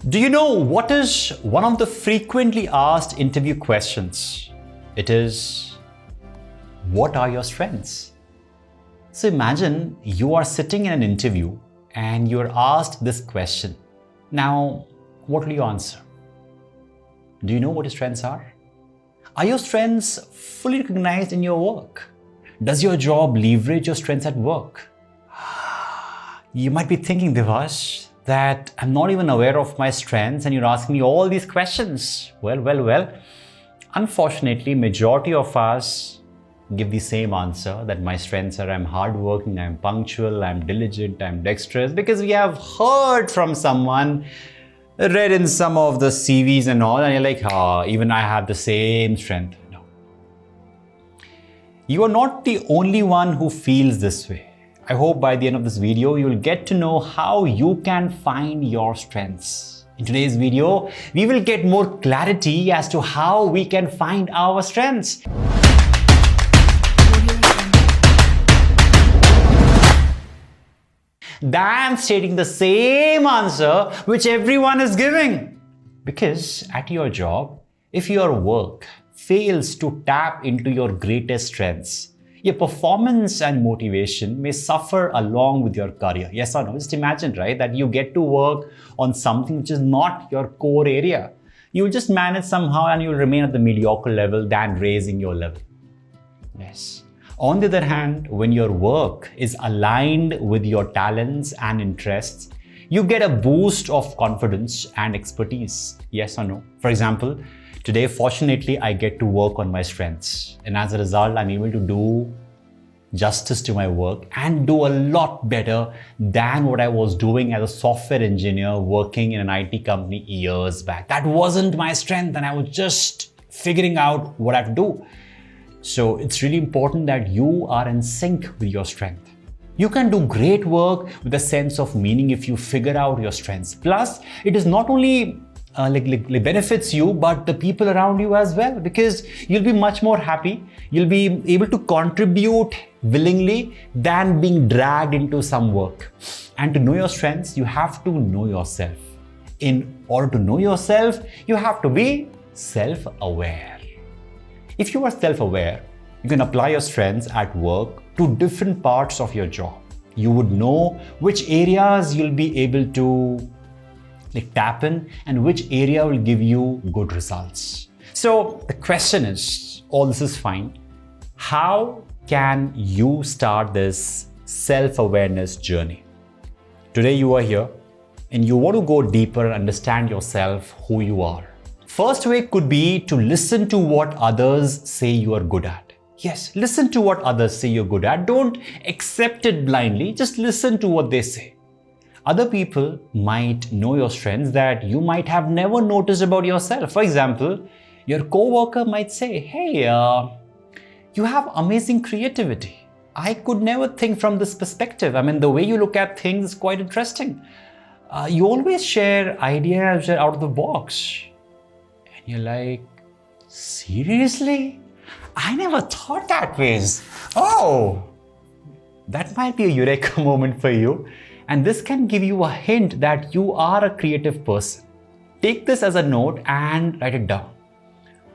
Do you know what is one of the frequently asked interview questions? It is, what are your strengths? So imagine you are sitting in an interview and you're asked this question. Now, what will you answer? Do you know what your strengths are? Are your strengths fully recognized in your work? Does your job leverage your strengths at work? You might be thinking, Divas, that I'm not even aware of my strengths and you're asking me all these questions. Well. Unfortunately, majority of us give the same answer, that my strengths are I'm hardworking, I'm punctual, I'm diligent, I'm dexterous, because we have heard from someone, read in some of the CVs and all, and you're like, even I have the same strength. No. You are not the only one who feels this way. I hope by the end of this video, you'll get to know how you can find your strengths. In today's video, we will get more clarity as to how we can find our strengths. Than stating the same answer which everyone is giving. Because at your job, if your work fails to tap into your greatest strengths, your performance and motivation may suffer along with your career. Yes or no? Just imagine, right, that you get to work on something which is not your core area. You'll just manage somehow and you'll remain at the mediocre level than raising your level. Yes. On the other hand, when your work is aligned with your talents and interests, you get a boost of confidence and expertise. Yes or no? For example, today, fortunately, I get to work on my strengths. And as a result, I'm able to do justice to my work and do a lot better than what I was doing as a software engineer working in an IT company years back. That wasn't my strength and I was just figuring out what I have to do. So it's really important that you are in sync with your strength. You can do great work with a sense of meaning if you figure out your strengths. Plus, it is not only benefits you, but the people around you as well, because you'll be much more happy. You'll be able to contribute willingly than being dragged into some work. And to know your strengths, you have to know yourself. In order to know yourself, you have to be self-aware. If you are self-aware, you can apply your strengths at work to different parts of your job. You would know which areas you'll be able to tap in and which area will give you good results. So the question is, all this is fine. How can you start this self-awareness journey? Today you are here and you want to go deeper and understand yourself, who you are. First way could be to listen to what others say you are good at. Yes, listen to what others say you're good at. Don't accept it blindly. Just listen to what they say. Other people might know your strengths that you might have never noticed about yourself. For example, your coworker might say, hey, you have amazing creativity. I could never think from this perspective. I mean, the way you look at things is quite interesting. You always share ideas out of the box. And you're like, seriously? I never thought that way. Oh, that might be a eureka moment for you. And this can give you a hint that you are a creative person. Take this as a note and write it down.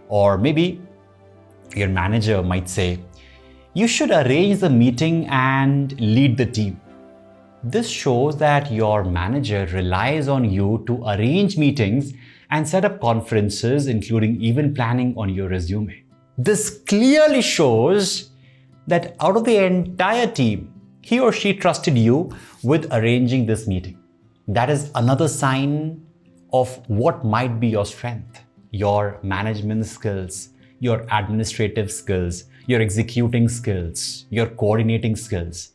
Or maybe your manager might say, you should arrange the meeting and lead the team. This shows that your manager relies on you to arrange meetings and set up conferences, including event planning on your resume. This clearly shows that out of the entire team, he or she trusted you with arranging this meeting. That is another sign of what might be your strength. Your management skills, your administrative skills, your executing skills, your coordinating skills.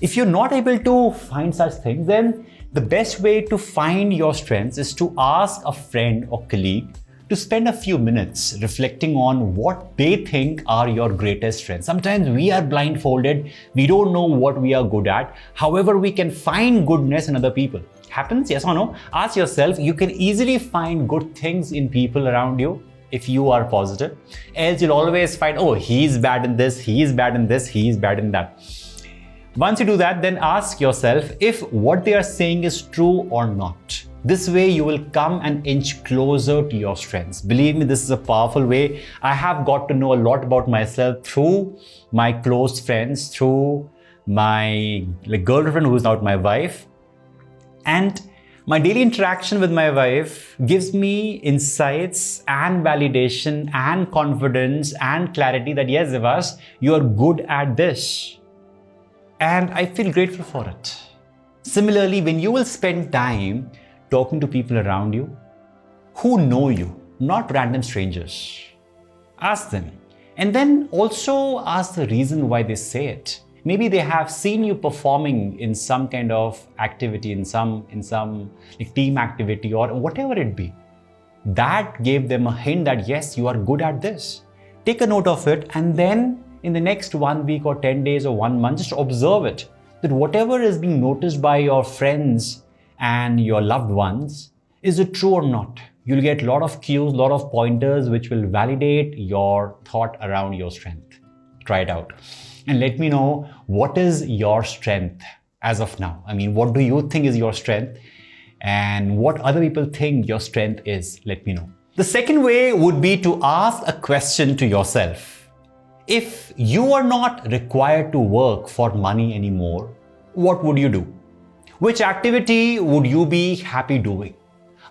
If you're not able to find such things, then the best way to find your strengths is to ask a friend or colleague to spend a few minutes reflecting on what they think are your greatest strengths. Sometimes we are blindfolded, we don't know what we are good at. However, we can find goodness in other people. Happens, yes or no? Ask yourself, you can easily find good things in people around you if you are positive. Else you'll always find, oh, he's bad in this, he's bad in this, he's bad in that. Once you do that, then ask yourself if what they are saying is true or not. This way you will come an inch closer to your strengths. Believe me, this is a powerful way. I have got to know a lot about myself through my close friends, through my girlfriend who is now my wife. And my daily interaction with my wife gives me insights and validation and confidence and clarity that yes, Divas, you are good at this. And I feel grateful for it. Similarly, when you will spend time talking to people around you who know you, not random strangers, ask them. And then also ask the reason why they say it. Maybe they have seen you performing in some kind of activity, in some team activity or whatever it be. That gave them a hint that yes, you are good at this. Take a note of it, and then in the next 1 week or 10 days or 1 month, just observe it. That whatever is being noticed by your friends and your loved ones, is it true or not? You'll get a lot of cues, a lot of pointers which will validate your thought around your strength. Try it out. And let me know, what is your strength as of now? I mean, what do you think is your strength? And what other people think your strength is? Let me know. The second way would be to ask a question to yourself. If you are not required to work for money anymore, what would you do? Which activity would you be happy doing?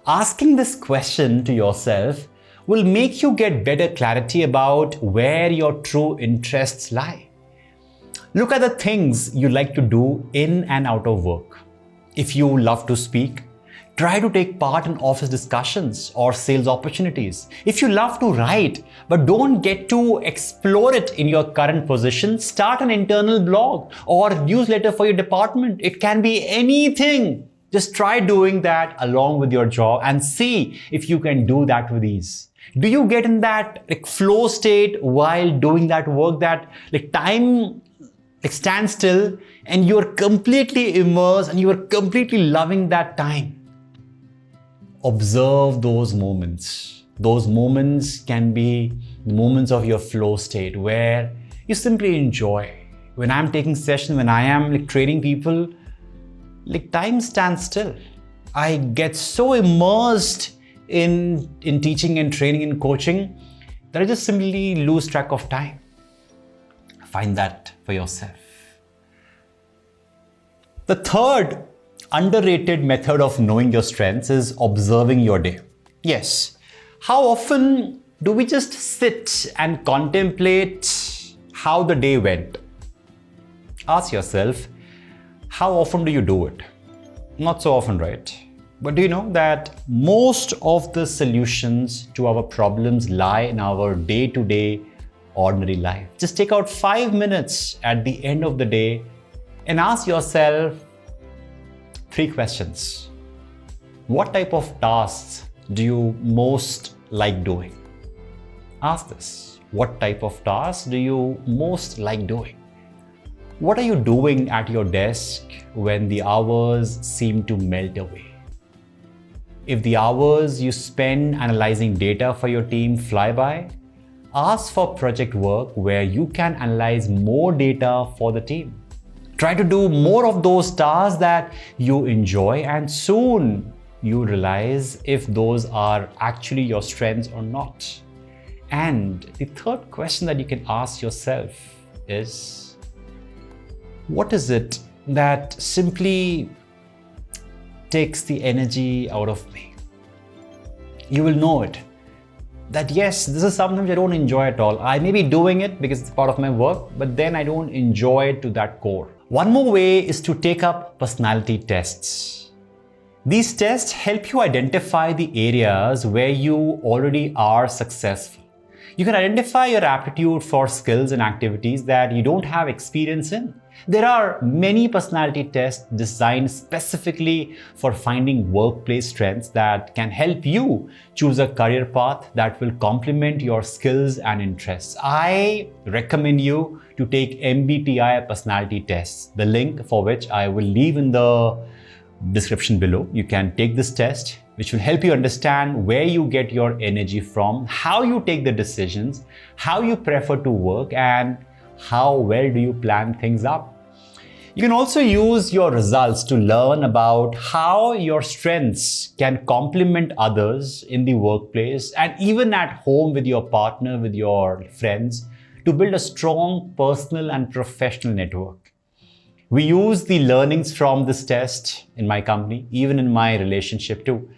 Asking this question to yourself will make you get better clarity about where your true interests lie. Look at the things you like to do in and out of work. If you love to speak, try to take part in office discussions or sales opportunities. If you love to write, but don't get to explore it in your current position, start an internal blog or newsletter for your department. It can be anything. Just try doing that along with your job and see if you can do that with ease. Do you get in that flow state while doing that work, that time stand still and you're completely immersed and you are completely loving that time? Observe those moments. Those moments can be the moments of your flow state where you simply enjoy. When I'm taking sessions, when I am training people, time stands still. I get so immersed in teaching and training and coaching that I just simply lose track of time. Find that for yourself. The third underrated method of knowing your strengths is observing your day. Yes, how often do we just sit and contemplate how the day went? Ask yourself, how often do you do it? Not so often, right? But do you know that most of the solutions to our problems lie in our day-to-day ordinary life? Just take out 5 minutes at the end of the day and ask yourself 3 questions. What type of tasks do you most like doing? Ask this. What type of tasks do you most like doing? What are you doing at your desk when the hours seem to melt away? If the hours you spend analyzing data for your team fly by, ask for project work where you can analyze more data for the team. Try to do more of those tasks that you enjoy, and soon you realize if those are actually your strengths or not. And the third question that you can ask yourself is, what is it that simply takes the energy out of me? You will know it. That yes, this is something I don't enjoy at all. I may be doing it because it's part of my work, but then I don't enjoy it to that core. One more way is to take up personality tests. These tests help you identify the areas where you already are successful. You can identify your aptitude for skills and activities that you don't have experience in. There are many personality tests designed specifically for finding workplace strengths that can help you choose a career path that will complement your skills and interests. I recommend you to take MBTI personality tests, the link for which I will leave in the description below. You can take this test, which will help you understand where you get your energy from, how you take the decisions, how you prefer to work, and how well do you plan things up. You can also use your results to learn about how your strengths can complement others in the workplace and even at home with your partner, with your friends, to build a strong personal and professional network. We use the learnings from this test in my company, even in my relationship too.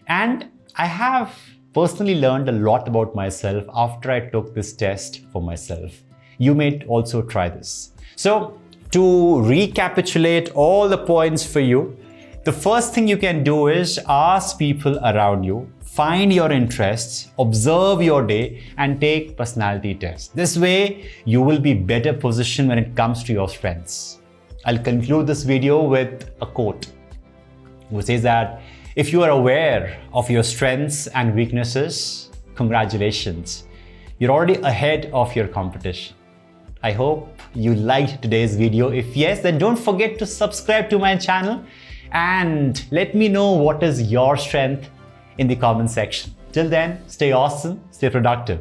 And I have personally learned a lot about myself after I took this test for myself. You may also try this. So, to recapitulate all the points for you, the first thing you can do is ask people around you, find your interests, observe your day, and take personality tests. This way, you will be better positioned when it comes to your strengths. I'll conclude this video with a quote, which says that if you are aware of your strengths and weaknesses, congratulations, you're already ahead of your competition. I hope you liked today's video. If yes, then don't forget to subscribe to my channel and let me know what is your strength in the comment section. Till then, stay awesome, stay productive.